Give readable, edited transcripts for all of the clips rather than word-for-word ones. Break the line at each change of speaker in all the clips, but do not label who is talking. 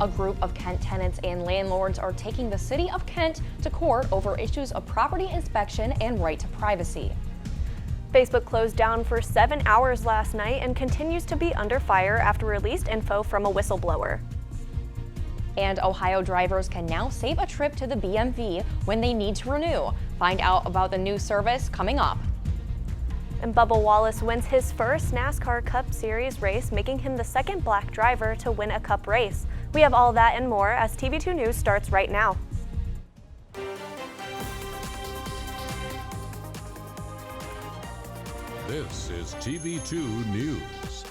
A group of Kent tenants and landlords are taking the city of Kent to court over issues of property inspection and right to privacy.
Facebook closed down for 7 hours last night and continues to be under fire after released info from a whistleblower.
And Ohio drivers can now save a trip to the BMV when they need to renew. Find out about the new service coming up.
And Bubba Wallace wins his first NASCAR Cup Series race, making him the second black driver to win a Cup race. We have all that and more as TV2 News starts right now.
This is TV2 News.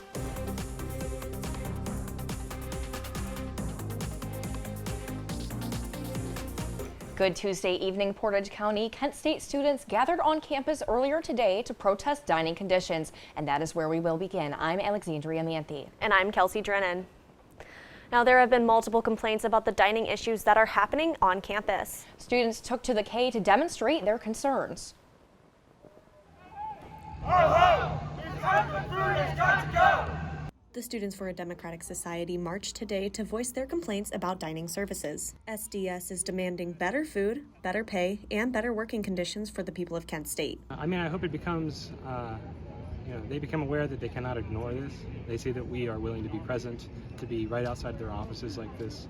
Good Tuesday evening, Portage County. Kent State students gathered on campus earlier today to protest dining conditions, and that is where we will begin. I'm Alexandria Manthey.
And I'm Kelsey Drennen. Now, there have been multiple complaints about the dining issues that are happening on campus.
Students took to the K to demonstrate their concerns.
The Students for a Democratic Society marched today to voice their complaints about dining services. SDS is demanding better food, better pay, and better working conditions for the people of Kent State.
I hope it becomes, they become aware that they cannot ignore this. They see that we are willing to be present, to be right outside their offices like this.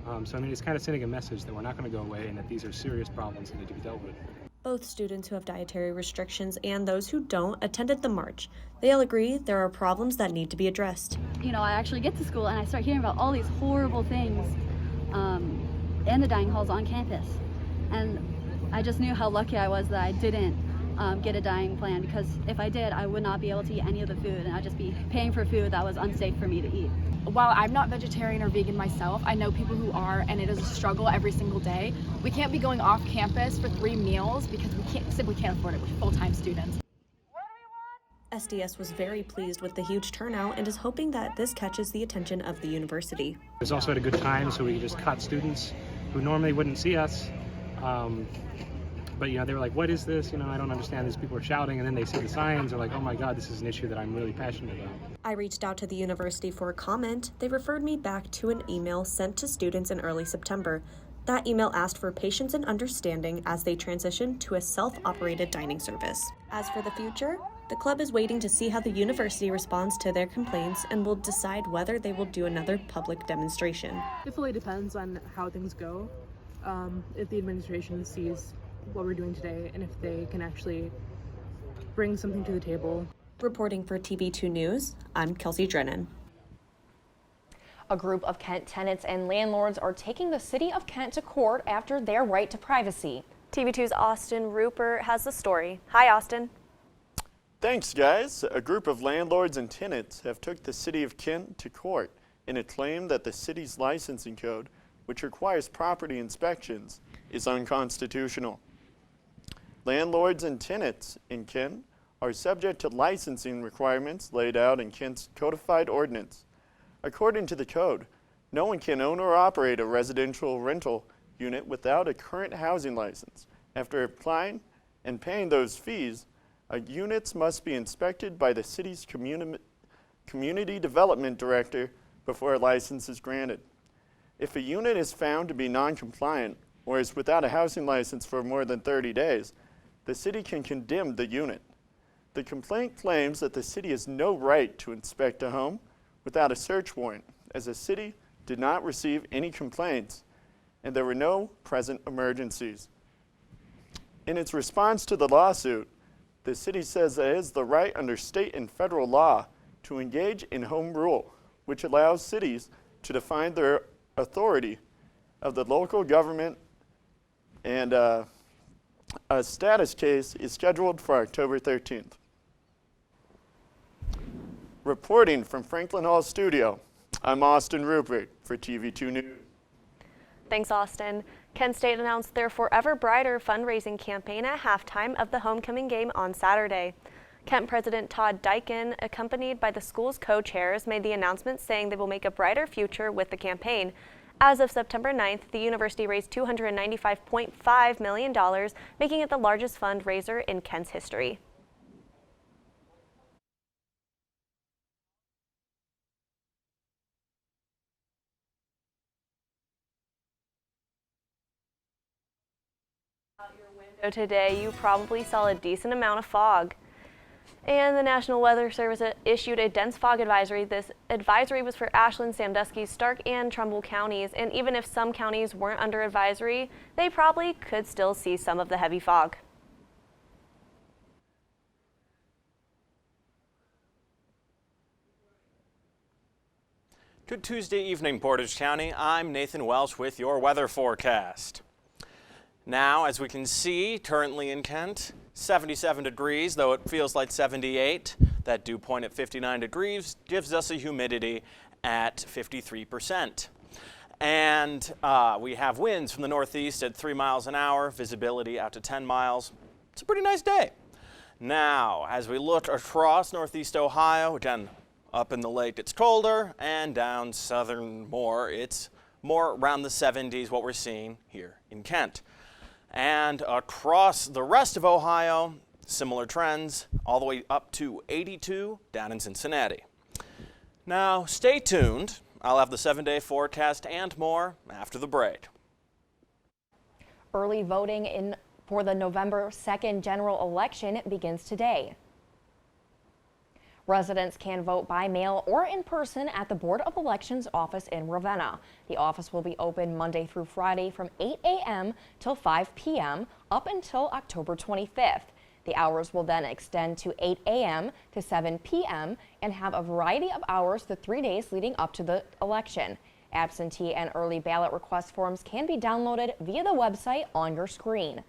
It's kind of sending a message that we're not going to go away and that these are serious problems that need to be dealt with.
Both students who have dietary restrictions and those who don't attended the march. They all agree there are problems that need to be addressed.
I actually get to school and I start hearing about all these horrible things in the dining halls on campus. And I just knew how lucky I was that I didn't get a dining plan, because if I did, I would not be able to eat any of the food and I'd just be paying for food that was unsafe for me to eat.
While I'm not vegetarian or vegan myself, I know people who are, and it is a struggle every single day. We can't be going off campus for 3 meals because we simply can't afford it. We're full-time students.
SDS was very pleased with the huge turnout and is hoping that this catches the attention of the university.
It was also at a good time, so we just caught students who normally wouldn't see us. But they were like, what is this? I don't understand. These people are shouting, and then they see the signs. They're like, oh my God, this is an issue that I'm really passionate about.
I reached out to the university for a comment. They referred me back to an email sent to students in early September. That email asked for patience and understanding as they transition to a self-operated dining service. As for the future, the club is waiting to see how the university responds to their complaints and will decide whether they will do another public demonstration.
It fully depends on how things go. If the administration sees what we're doing today and if they can actually bring something to the table.
Reporting for TV2 News, I'm Kelsey Drennen.
A group of Kent tenants and landlords are taking the city of Kent to court after their right to privacy.
TV2's Austin Rupert has the story. Hi, Austin.
Thanks, guys. A group of landlords and tenants have took the city of Kent to court in a claim that the city's licensing code, which requires property inspections, is unconstitutional. Landlords and tenants in Kent are subject to licensing requirements laid out in Kent's codified ordinance. According to the code, no one can own or operate a residential rental unit without a current housing license. After applying and paying those fees, units must be inspected by the city's community development director before a license is granted. If a unit is found to be non-compliant or is without a housing license for more than 30 days, the city can condemn the unit. The complaint claims that the city has no right to inspect a home without a search warrant, as the city did not receive any complaints and there were no present emergencies. In its response to the lawsuit, the city says that it has the right under state and federal law to engage in home rule, which allows cities to define their authority of the local government, and a status case is scheduled for October 13th. Reporting from Franklin Hall Studio, I'm Austin Rupert for TV2 News.
Thanks, Austin. Kent State announced their Forever Brighter fundraising campaign at halftime of the homecoming game on Saturday. Kent President Todd Dyken, accompanied by the school's co-chairs, made the announcement saying they will make a brighter future with the campaign. As of September 9th, the university raised $295.5 million, making it the largest fundraiser in Kent's history. Today, you probably saw a decent amount of fog. And the National Weather Service issued a dense fog advisory. This advisory was for Ashland, Sandusky, Stark, and Trumbull counties. And even if some counties weren't under advisory, they probably could still see some of the heavy fog.
Good Tuesday evening, Portage County. I'm Nathan Welsh with your weather forecast. Now, as we can see, currently in Kent, 77 degrees, though it feels like 78. That dew point at 59 degrees gives us a humidity at 53%. And we have winds from the northeast at 3 miles an hour, visibility out to 10 miles. It's a pretty nice day. Now, as we look across northeast Ohio, again, up in the lake it's colder, and down southern more, it's more around the 70s, what we're seeing here in Kent. And across the rest of Ohio, similar trends, all the way up to 82 down in Cincinnati. Now, stay tuned. I'll have the 7-day forecast and more after the break.
Early voting for the November 2nd general election begins today. Residents can vote by mail or in person at the Board of Elections office in Ravenna. The office will be open Monday through Friday from 8 a.m. till 5 p.m. up until October 25th. The hours will then extend to 8 a.m. to 7 p.m. and have a variety of hours the 3 days leading up to the election. Absentee and early ballot request forms can be downloaded via the website on your screen.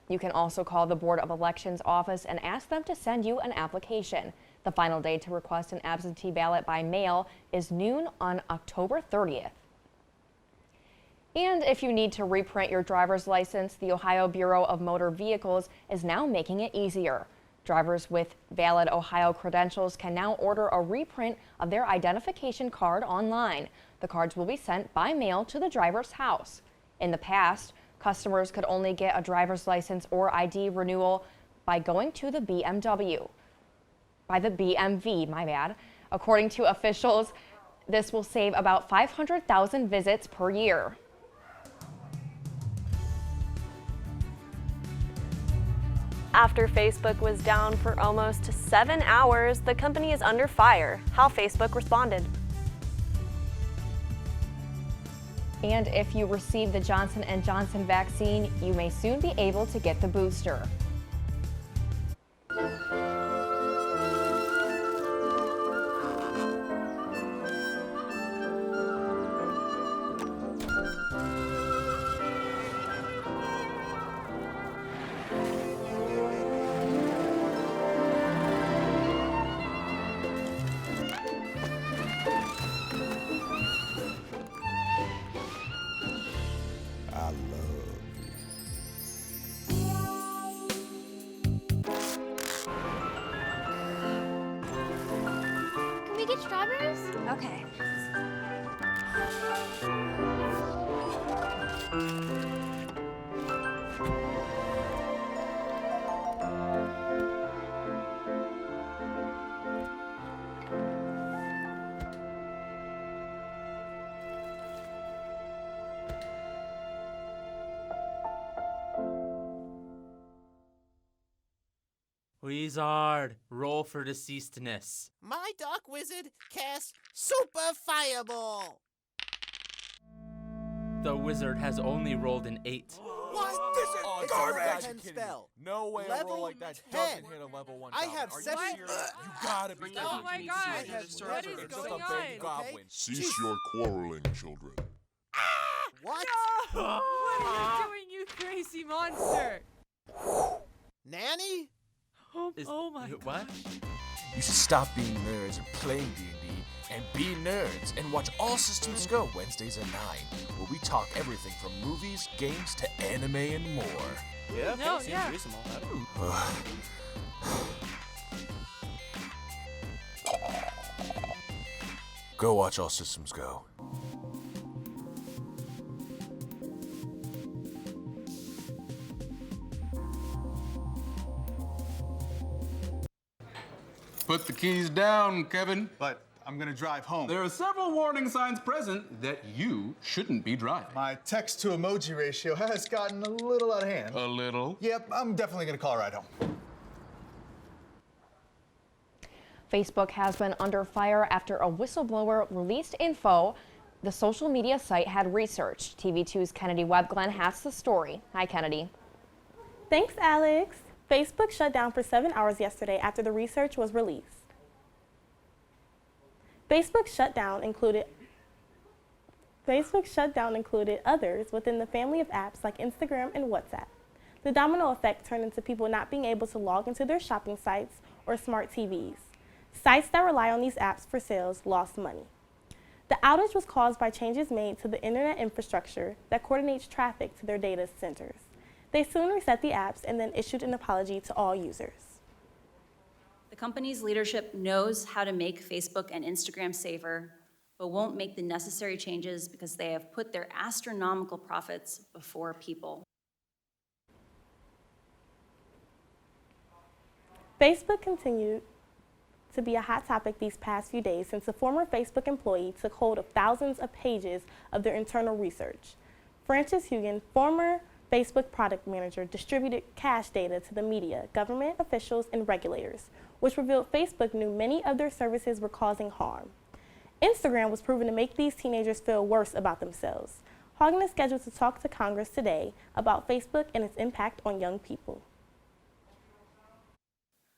You can also call the Board of Elections office and ask them to send you an application. The final day to request an absentee ballot by mail is noon on October 30th. And if you need to reprint your driver's license, the Ohio Bureau of Motor Vehicles is now making it easier. Drivers with valid Ohio credentials can now order a reprint of their identification card online. The cards will be sent by mail to the driver's house. In the past, customers could only get a driver's license or ID renewal by going to the BMV, my bad. According to officials, this will save about 500,000 visits per year.
After Facebook was down for almost 7 hours, the company is under fire. How Facebook responded.
And if you receive the Johnson & Johnson vaccine, you may soon be able to get the booster.
Can we get strawberries? Okay.
Wizard, roll for deceasedness.
My Dark Wizard casts Super Fireball.
The wizard has only rolled an 8.
What? This is garbage!
Spell. No way a roll like that
10.
doesn't hit a level 1
I
goblin.
have
Are
7.
you serious? You gotta be
Oh
kidding
my
me.
God.
I have
What is
just
going
a baby
on?
goblin.
Cease your quarreling, children.
What?
What are you doing, you crazy monster?
Nanny?
Oh my
What?
You should stop being nerds and playing D&D and be nerds and watch All Systems Go Wednesdays at 9, where we talk everything from movies, games to anime and more.
Yeah,
No,
seems
yeah.
reasonable.
Go watch All Systems Go.
Put the keys down, Kevin.
But
I'm gonna drive home.
There are several warning signs present that you shouldn't be driving.
My text to emoji ratio has gotten a little out of hand.
A little?
Yep, I'm definitely gonna call a ride home.
Facebook has been under fire after a whistleblower released info the social media site had researched. TV2's Kennedy Webb-Glenn has the story. Hi, Kennedy.
Thanks, Alex. Facebook shut down for 7 hours yesterday after the research was released. Facebook shutdown included others within the family of apps like Instagram and WhatsApp. The domino effect turned into people not being able to log into their shopping sites or smart TVs. Sites that rely on these apps for sales lost money. The outage was caused by changes made to the internet infrastructure that coordinates traffic to their data centers. They soon reset the apps and then issued an apology to all users.
The company's leadership knows how to make Facebook and Instagram safer, but won't make the necessary changes because they have put their astronomical profits before people.
Facebook continued to be a hot topic these past few days since a former Facebook employee took hold of thousands of pages of their internal research. Frances Hugan, former Facebook product manager, distributed cache data to the media, government officials, and regulators, which revealed Facebook knew many of their services were causing harm. Instagram was proven to make these teenagers feel worse about themselves. Hugan is scheduled to talk to Congress today about Facebook and its impact on young people.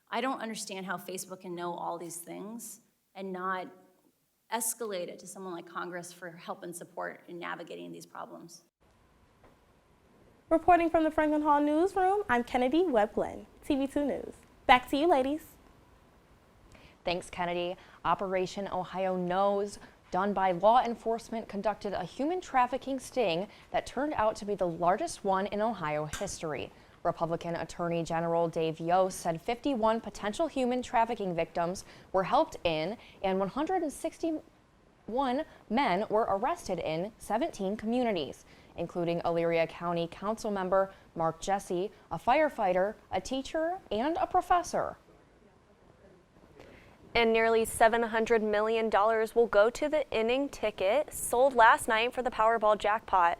I don't understand how Facebook can know all these things and not escalate it to someone like Congress for help and support in navigating these problems.
Reporting from the Franklin Hall Newsroom, I'm Kennedy Webb-Glenn, TV2 News. Back to you, ladies.
Thanks, Kennedy. Operation Ohio Knows, done by law enforcement, conducted a human trafficking sting that turned out to be the largest one in Ohio history. Republican Attorney General Dave Yost said 51 potential human trafficking victims were helped in, and 161 men were arrested in 17 communities, including Elyria County Council member Mark Jesse, a firefighter, a teacher, and a professor.
And nearly $700 million will go to the inning ticket sold last night for the Powerball jackpot.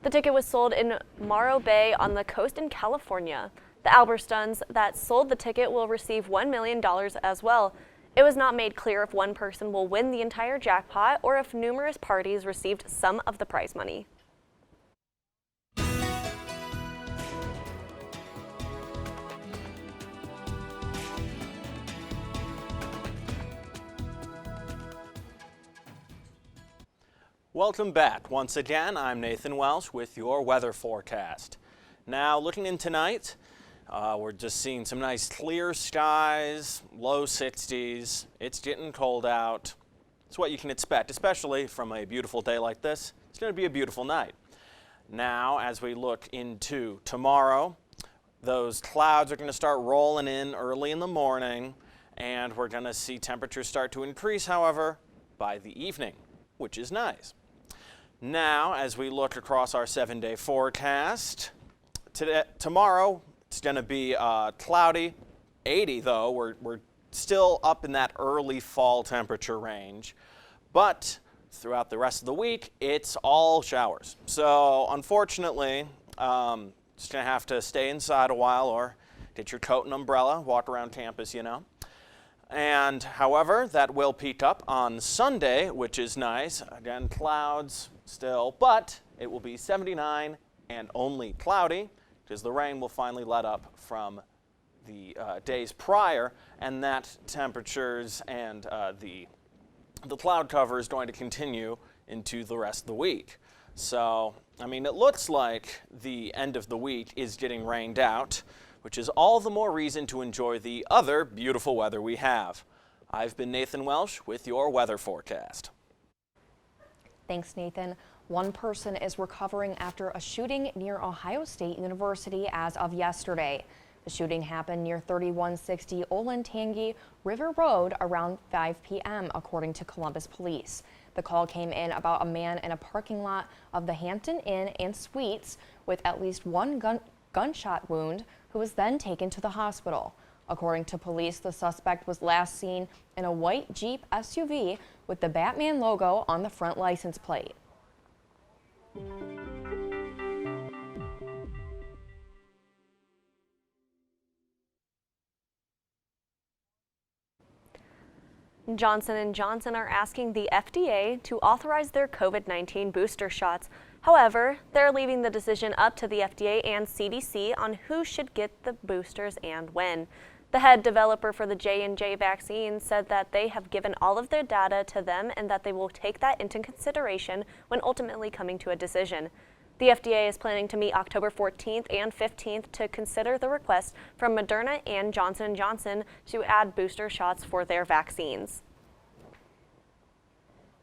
The ticket was sold in Morro Bay on the coast in California. The Albertsons that sold the ticket will receive $1 million as well. It was not made clear if one person will win the entire jackpot or if numerous parties received some of the prize money.
Welcome back. Once again, I'm Nathan Welsh with your weather forecast. Now, looking in tonight, we're just seeing some nice clear skies, low 60s. It's getting cold out. It's what you can expect, especially from a beautiful day like this. It's going to be a beautiful night. Now, as we look into tomorrow, those clouds are going to start rolling in early in the morning, and we're going to see temperatures start to increase, however, by the evening, which is nice. Now, as we look across our 7-day forecast, tomorrow it's going to be cloudy, 80 though. We're still up in that early fall temperature range, but throughout the rest of the week, it's all showers. So unfortunately, just going to have to stay inside a while or get your coat and umbrella, walk around campus, you know. And however, that will peak up on Sunday, which is nice. Again, clouds still, but it will be 79 and only cloudy because the rain will finally let up from the days prior, and that temperatures and the cloud cover is going to continue into the rest of the week. So, I mean, it looks like the end of the week is getting rained out, which is all the more reason to enjoy the other beautiful weather we have. I've been Nathan Welsh with your weather forecast.
Thanks, Nathan. One person is recovering after a shooting near Ohio State University as of yesterday. The shooting happened near 3160 Olentangy River Road around 5 p.m., according to Columbus Police. The call came in about a man in a parking lot of the Hampton Inn and Suites with at least one gunshot wound, who was then taken to the hospital. According to police, the suspect was last seen in a white Jeep SUV with the Batman logo on the front license plate.
Johnson & Johnson are asking the FDA to authorize their COVID-19 booster shots. However, they're leaving the decision up to the FDA and CDC on who should get the boosters and when. The head developer for the J&J vaccine said that they have given all of their data to them and that they will take that into consideration when ultimately coming to a decision. The FDA is planning to meet October 14th and 15th to consider the request from Moderna and Johnson & Johnson to add booster shots for their vaccines.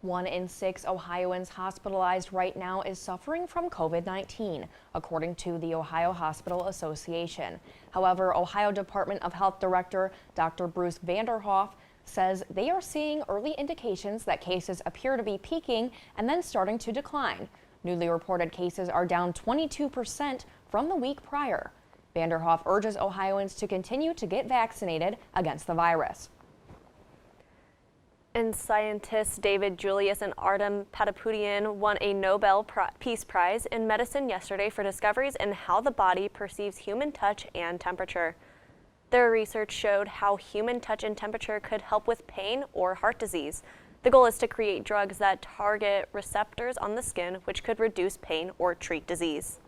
1 in 6 Ohioans hospitalized right now is suffering from COVID-19, according to the Ohio Hospital Association. However, Ohio Department of Health Director Dr. Bruce Vanderhoff says they are seeing early indications that cases appear to be peaking and then starting to decline. Newly reported cases are down 22% from the week prior. Vanderhoff urges Ohioans to continue to get vaccinated against the virus.
And scientists David Julius and Artem Patapoutian won a Nobel Peace Prize in medicine yesterday for discoveries in how the body perceives human touch and temperature. Their research showed how human touch and temperature could help with pain or heart disease. The goal is to create drugs that target receptors on the skin, which could reduce pain or treat disease.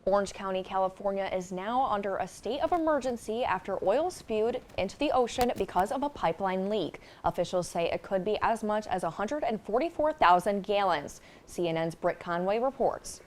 Orange County, California is now under a state of emergency after oil spewed into the ocean because of a pipeline leak. Officials say it could be as much as 144,000 gallons. CNN's Britt Conway reports.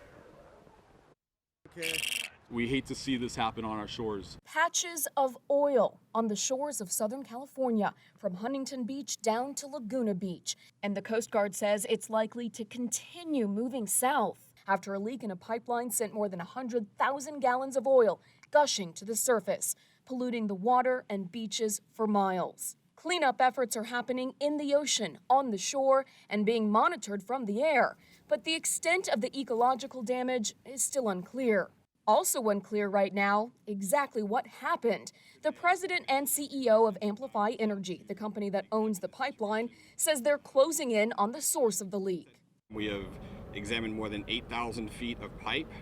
We hate to see this happen on our shores.
Patches of oil on the shores of Southern California, from Huntington Beach down to Laguna Beach. And the Coast Guard says it's likely to continue moving south after a leak in a pipeline sent more than 100,000 gallons of oil gushing to the surface, polluting the water and beaches for miles. Cleanup efforts are happening in the ocean, on the shore, and being monitored from the air. But the extent of the ecological damage is still unclear. Also unclear right now exactly what happened. The president and CEO of Amplify Energy, the company that owns the pipeline, says they're closing in on the source of the leak.
We have examined more than 8,000 feet of pipe,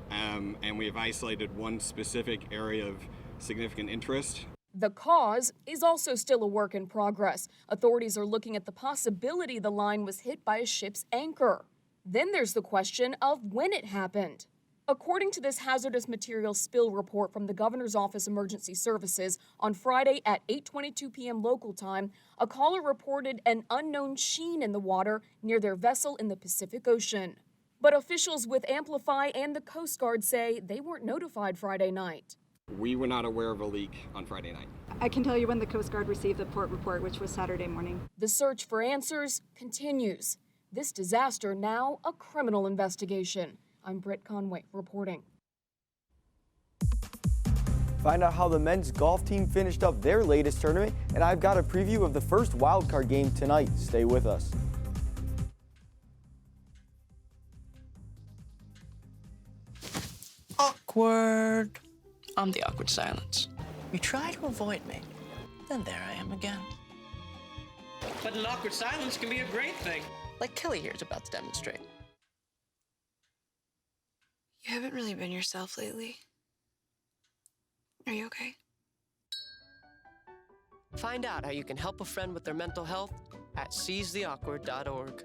and we have isolated one specific area of significant interest.
The cause is also still a work in progress. Authorities are looking at the possibility the line was hit by a ship's anchor. Then there's the question of when it happened. According to this hazardous materials spill report from the Governor's Office Emergency Services, on Friday at 8:22 p.m. local time, a caller reported an unknown sheen in the water near their vessel in the Pacific Ocean. But officials with Amplify and the Coast Guard say they weren't notified Friday night.
We were not aware of a leak on Friday night.
I can tell you when the Coast Guard received the port report, which was Saturday morning.
The search for answers continues. This disaster now a criminal investigation. I'm Britt Conway reporting.
Find out how the men's golf team finished up their latest tournament, and I've got a preview of the first wildcard game tonight. Stay with us.
Awkward. I'm the awkward silence. You try to avoid me, then there I am again.
But an awkward silence can be a great thing.
Like Kelly here is about to demonstrate.
You haven't really been yourself lately. Are you okay?
Find out how you can help a friend with their mental health at seizetheawkward.org.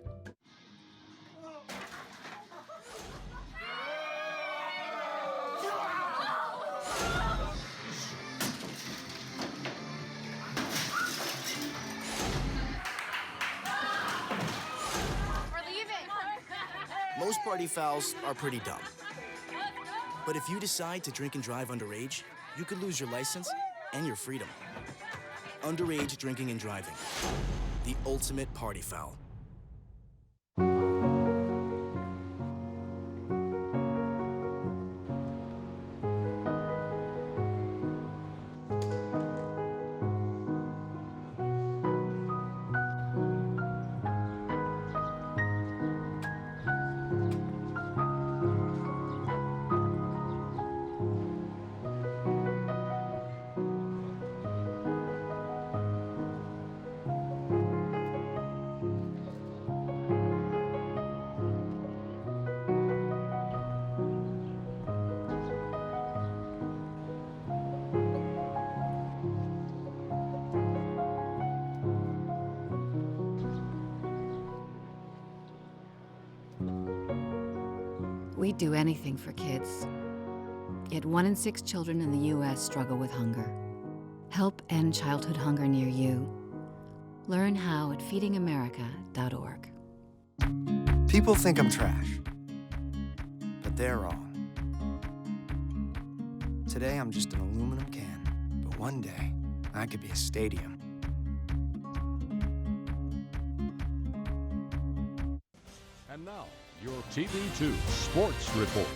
Most party fouls are pretty dumb. But if you decide to drink and drive underage, you could lose your license and your freedom. Underage drinking and driving. The ultimate party foul.
We'd do anything for kids. Yet 1 in 6 children in the U.S. struggle with hunger. Help end childhood hunger near you. Learn how at feedingamerica.org.
People think I'm trash, but they're wrong. Today I'm just an aluminum can, but one day I could be a stadium.
And now, your TV2 Sports Report.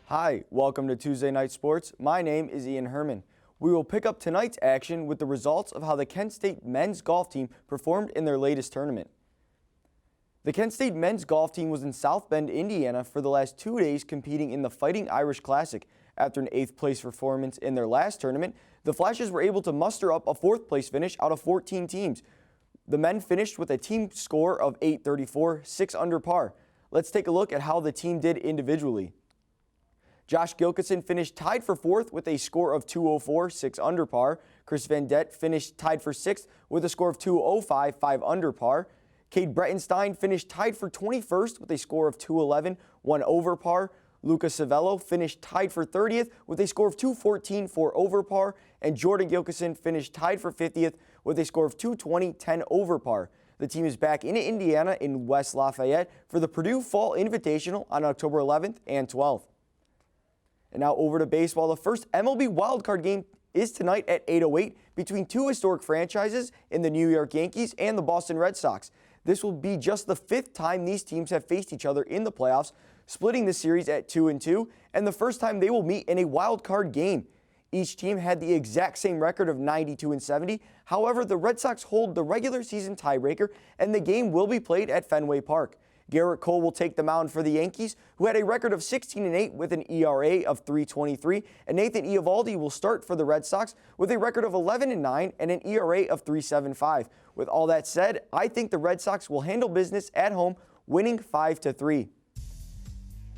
Hi, welcome to Tuesday Night Sports. My name is Ian Herrmann. We will pick up tonight's action with the results of how the Kent State men's golf team performed in their latest tournament. The Kent State men's golf team was in South Bend, Indiana for the last 2 days competing in the Fighting Irish Classic. After an 8th place performance in their last tournament, the Flashes were able to muster up a 4th place finish out of 14 teams. The men finished with a team score of 834, 6 under par. Let's take a look at how the team did individually. Josh Gilkison finished tied for 4th with a score of 204, 6 under par. Chris Van Dett finished tied for 6th with a score of 205, 5 under par. Cade Brettenstein finished tied for 21st with a score of 211, 1 over par. Luca Savello finished tied for 30th with a score of 214, 4 over par. And Jordan Gilkison finished tied for 50th with a score of 220, 10 over par. The team is back in Indiana in West Lafayette for the Purdue Fall Invitational on October 11th and 12th. And now over to baseball. The first MLB wildcard game is tonight at 8:08 between 2 historic franchises in the New York Yankees and the Boston Red Sox. This will be just the 5th time these teams have faced each other in the playoffs, splitting the series at 2-2, and the first time they will meet in a wildcard game. Each team had the exact same record of 92-70. However, the Red Sox hold the regular season tiebreaker, and the game will be played at Fenway Park. Garrett Cole will take the mound for the Yankees, who had a record of 16-8 with an ERA of 3.23, and Nathan Eovaldi will start for the Red Sox with a record of 11-9 and an ERA of 3.75. With all that said, I think the Red Sox will handle business at home, winning 5-3.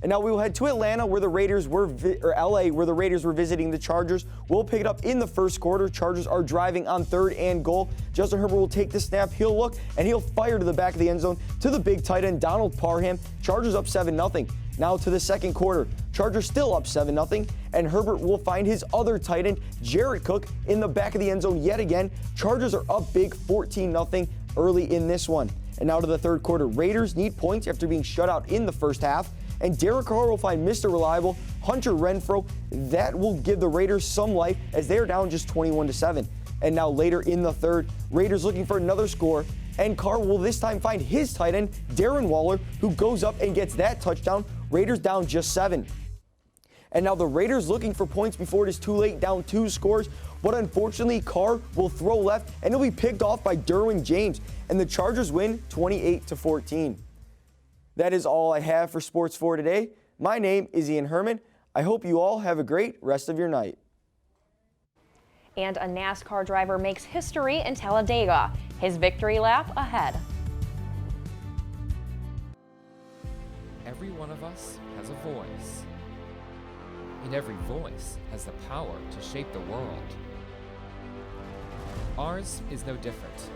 And now we will head to Atlanta, where the Raiders were, LA, where the Raiders were visiting the Chargers. We'll pick it up in the first quarter. Chargers are driving on 3rd and goal. Justin Herbert will take the snap. He'll look, and he'll fire to the back of the end zone to the big tight end, Donald Parham. Chargers up 7-0. Now to the second quarter. Chargers still up 7-0, and Herbert will find his other tight end, Jared Cook, in the back of the end zone yet again. Chargers are up big 14-0 early in this one. And now to the third quarter. Raiders need points after being shut out in the first half. And Derek Carr will find Mr. Reliable, Hunter Renfrow. That will give the Raiders some life as they are down just 21-7. And now later in the third, Raiders looking for another score. And Carr will this time find his tight end, Darren Waller, who goes up and gets that touchdown. Raiders down just 7. And now the Raiders looking for points before it is too late, down 2 scores. But unfortunately, Carr will throw left, and he'll be picked off by Derwin James. And the Chargers win 28-14. That is all I have for sports for today. My name is Ian Herrmann. I hope you all have a great rest of your night.
And a NASCAR driver makes history in Talladega. His victory lap ahead.
Every one of us has a voice. And every voice has the power to shape the world. Ours is no different.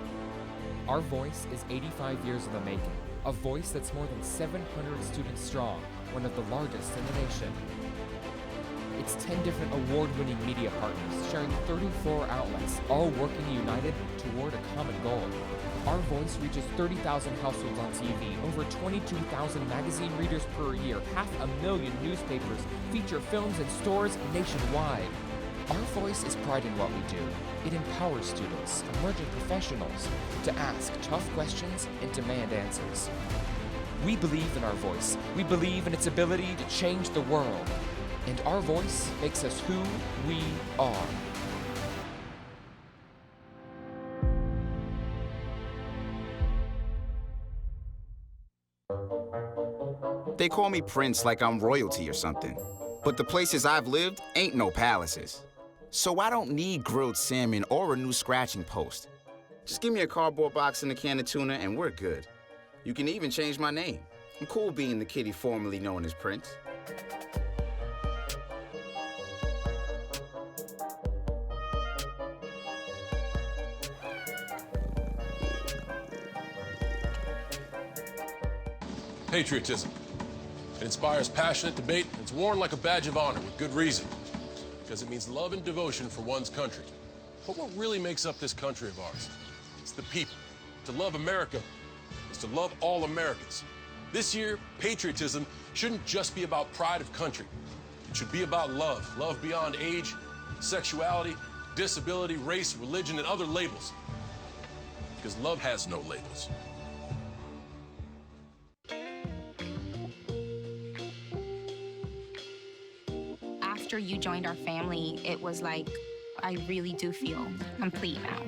Our voice is 85 years in the making. A voice that's more than 700 students strong, one of the largest in the nation. It's 10 different award-winning media partners sharing 34 outlets, all working united toward a common goal. Our voice reaches 30,000 households on TV, over 22,000 magazine readers per year, 500,000 newspapers, feature films in stores nationwide. Our voice is pride in what we do. It empowers students, emerging professionals, to ask tough questions and demand answers. We believe in our voice. We believe in its ability to change the world. And our voice makes us who we are.
They call me Prince like I'm royalty or something. But the places I've lived ain't no palaces. So I don't need grilled salmon or a new scratching post. Just give me a cardboard box and a can of tuna and we're good. You can even change my name. I'm cool being the kitty formerly known as Prince.
Patriotism. It inspires passionate debate, and it's worn like a badge of honor with good reason, because it means love and devotion for one's country. But what really makes up this country of ours? It's the people. To love America is to love all Americans. This year, patriotism shouldn't just be about pride of country. It should be about love. Love beyond age, sexuality, disability, race, religion, and other labels. Because love has no labels.
After you joined our family, it was like, I really do feel complete now.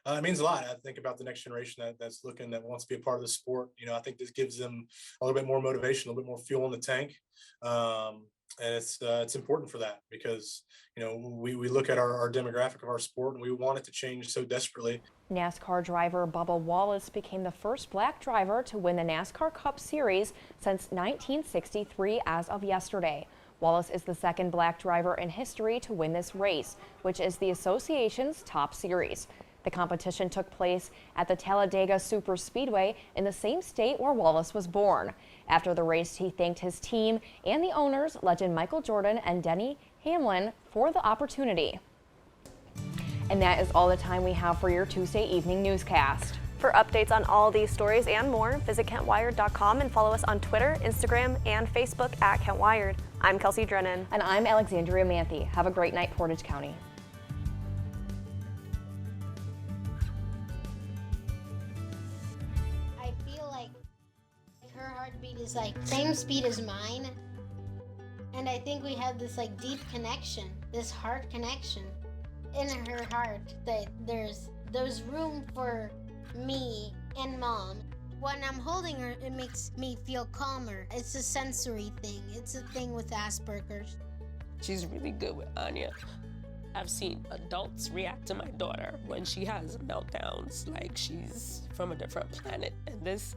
It means a lot. I think about the next generation that wants to be a part of the sport. You know, I think this gives them a little bit more motivation, a little bit more fuel in the tank. And it's important for that because, you know, we look at our demographic of our sport and we want it to change so desperately.
NASCAR driver Bubba Wallace became the first black driver to win the NASCAR Cup Series since 1963 as of yesterday. Wallace is the second black driver in history to win this race, which is the association's top series. The competition took place at the Talladega Superspeedway in the same state where Wallace was born. After the race, he thanked his team and the owners, legend Michael Jordan and Denny Hamlin, for the opportunity. And that is all the time we have for your Tuesday evening newscast.
For updates on all these stories and more, visit KentWired.com and follow us on Twitter, Instagram, and Facebook at KentWired. I'm Kelsey Drennen.
And I'm Alexandria Manthey. Have a great night, Portage County.
Is like same speed as mine, and I think we have this like deep connection, this heart connection in her heart, that there's room for me and mom. When I'm holding her, it makes me feel calmer. It's a sensory thing. It's a thing with Asperger's.
She's really good with Anya. I've seen adults react to my daughter when she has meltdowns like she's from a different planet, and this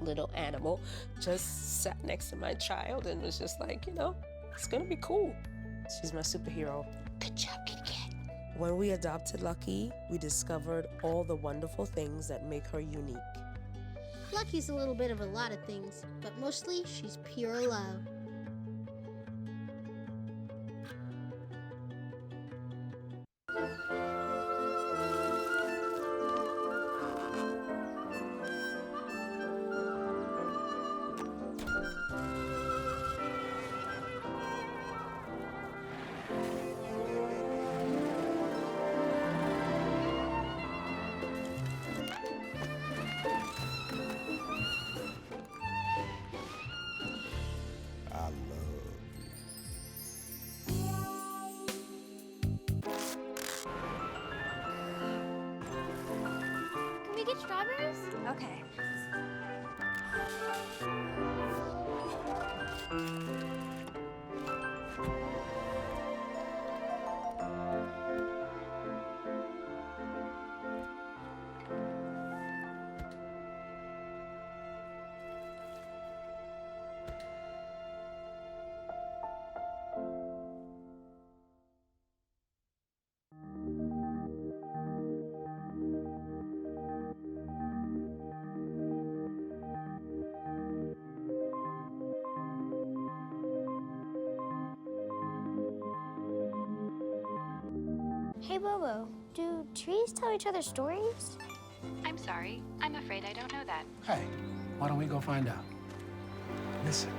little animal just sat next to my child and was just like, you know, it's gonna be cool.
She's my superhero.
Good job, Kit Kat.
When we adopted Lucky, we discovered all the wonderful things that make her unique.
Lucky's a little bit of a lot of things, but mostly she's pure love.
Get strawberries?
Okay.
Hey Bobo, do trees tell each other stories?
I'm sorry. I'm afraid I don't know that.
Hey, why don't we go find out? Listen.